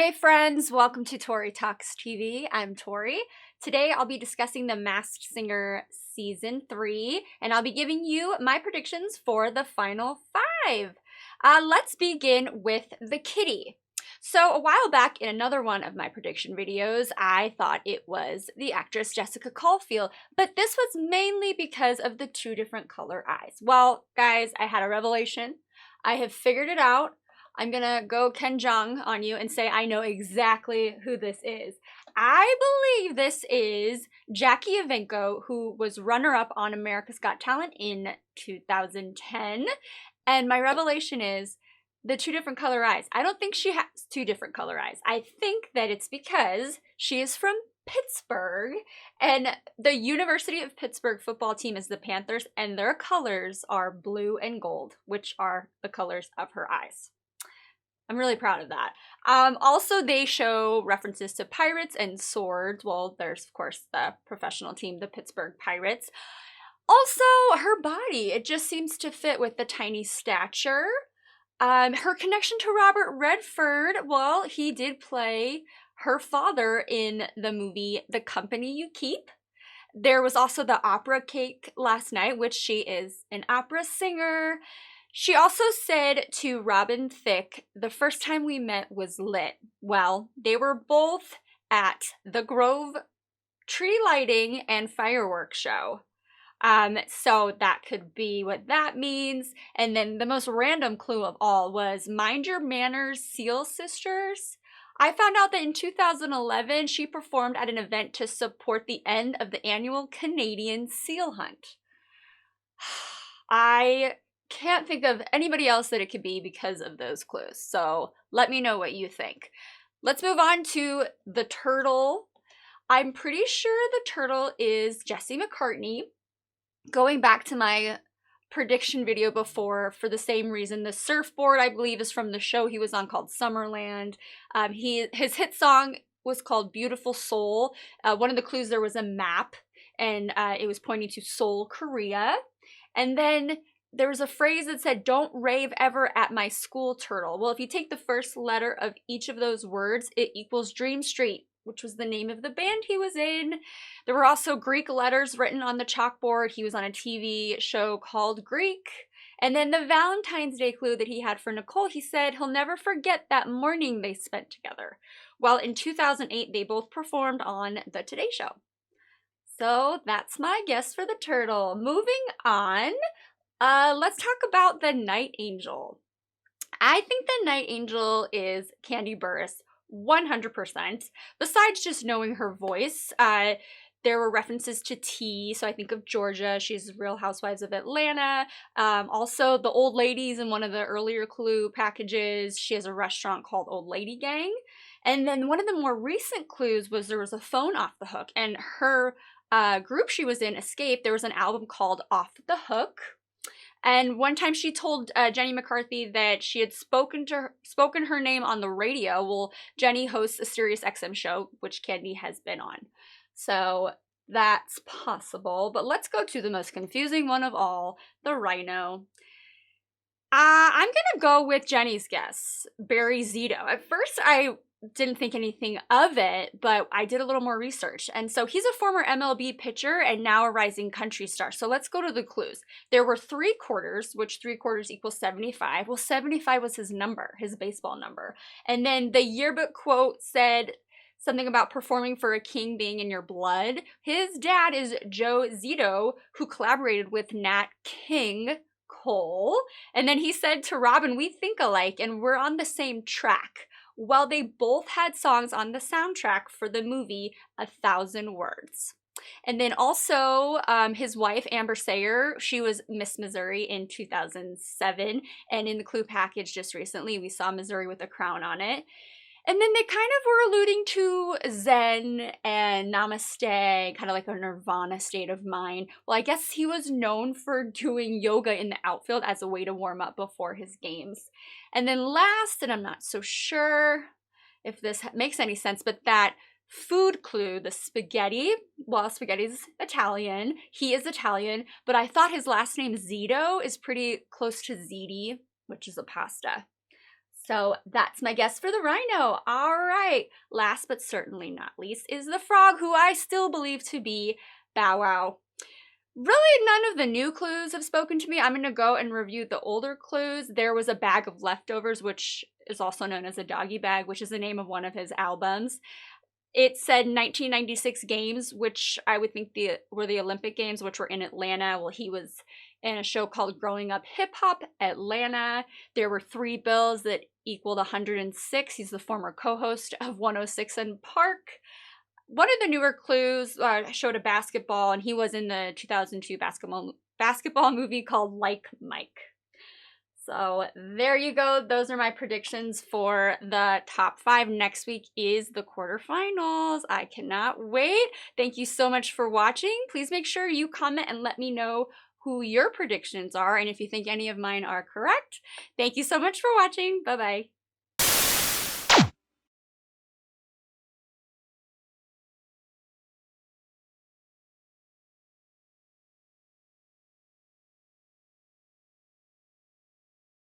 Hey friends, welcome to Tori Talks TV. I'm Tori. Today I'll be discussing The Masked Singer Season 3, and I'll be giving you my predictions for the final 5. Let's begin with the kitty. So a while back in another one of my prediction videos, I thought it was the actress Jessica Caulfield, but this was mainly because of the 2 different color eyes. Well, guys, I had a revelation. I have figured it out. I'm gonna go Ken Jeong on you and say I know exactly who this is. I believe this is Jackie Evancho, who was runner-up on America's Got Talent in 2010. And my revelation is the 2 different color eyes. I don't think she has 2 different color eyes. I think that it's because she is from Pittsburgh, and the University of Pittsburgh football team is the Panthers, and their colors are blue and gold, which are the colors of her eyes. I'm really proud of that. Also, they show references to pirates and swords. Well, there's, of course, the professional team, the Pittsburgh Pirates. Also, her body, it just seems to fit with the tiny stature. Her connection to Robert Redford, well, he did play her father in the movie The Company You Keep. There was also the opera cake last night, which she is an opera singer. She also said to Robin Thicke, the first time we met was lit. Well, they were both at the Grove tree lighting and fireworks show. So that could be what that means. And then the most random clue of all was Mind Your Manners Seal Sisters. I found out that in 2011, she performed at an event to support the end of the annual Canadian seal hunt. I can't think of anybody else that it could be because of those clues. So let me know what you think. Let's move on to the turtle. I'm pretty sure the turtle is Jesse McCartney. Going back to my prediction video before for the same reason, the surfboard, I believe, is from the show he was on called Summerland. His hit song was called Beautiful Seoul. One of the clues there was a map, and it was pointing to Seoul, Korea. And then there was a phrase that said, "Don't rave ever at my school, turtle." Well, if you take the first letter of each of those words, it equals Dream Street, which was the name of the band he was in. There were also Greek letters written on the chalkboard. He was on a TV show called Greek. And then the Valentine's Day clue that he had for Nicole, he said he'll never forget that morning they spent together. Well, in 2008, they both performed on The Today Show. So that's my guess for the turtle. Moving on. Let's talk about the Night Angel. I think the Night Angel is Kandi Burruss, 100%. Besides just knowing her voice, there were references to tea, so I think of Georgia. She's Real Housewives of Atlanta. Also, the old ladies in one of the earlier clue packages. She has a restaurant called Old Lady Gang. And then one of the more recent clues was there was a phone off the hook, and her group she was in, Escape, there was an album called Off the Hook. And one time she told Jenny McCarthy that she had spoken her name on the radio. Well, Jenny hosts a Sirius XM show, which Kandi has been on. So that's possible. But let's go to the most confusing one of all, the Rhino. I'm going to go with Jenny's guess, Barry Zito. At first, I didn't think anything of it, but I did a little more research. And so he's a former MLB pitcher and now a rising country star. So let's go to the clues. There were 3 quarters, which 3 quarters equals 75. Well, 75 was his number, his baseball number. And then the yearbook quote said something about performing for a king being in your blood. His dad is Joe Zito, who collaborated with Nat King Cole. And then he said to Robin, "We think alike and we're on the same track." Well, they both had songs on the soundtrack for the movie 1,000 Words. And then also his wife, Amber Sayer, she was Miss Missouri in 2007. And in the clue package just recently, we saw Missouri with a crown on it. And then they kind of were alluding to Zen and Namaste, kind of like a nirvana state of mind. Well, I guess he was known for doing yoga in the outfield as a way to warm up before his games. And then last, and I'm not so sure if this makes any sense, but that food clue, the spaghetti, well, spaghetti's Italian. He is Italian, but I thought his last name Zito is pretty close to ziti, which is a pasta. So that's my guess for the Rhino. All right. Last but certainly not least is the frog, who I still believe to be Bow Wow. Really, none of the new clues have spoken to me. I'm going to go and review the older clues. There was a bag of leftovers, which is also known as a doggy bag, which is the name of one of his albums. It said 1996 games, which I would think were the Olympic Games, which were in Atlanta. Well, he was in a show called Growing Up Hip Hop Atlanta. There were 3 bills that equaled 106. He's the former co-host of 106 and Park. One of the newer clues showed a basketball, and he was in the 2002 basketball movie called Like Mike. So there you go. Those are my predictions for the top 5. Next week is the quarterfinals. I cannot wait. Thank you so much for watching. Please make sure you comment and let me know who your predictions are and if you think any of mine are correct. Thank you so much for watching. Bye-bye.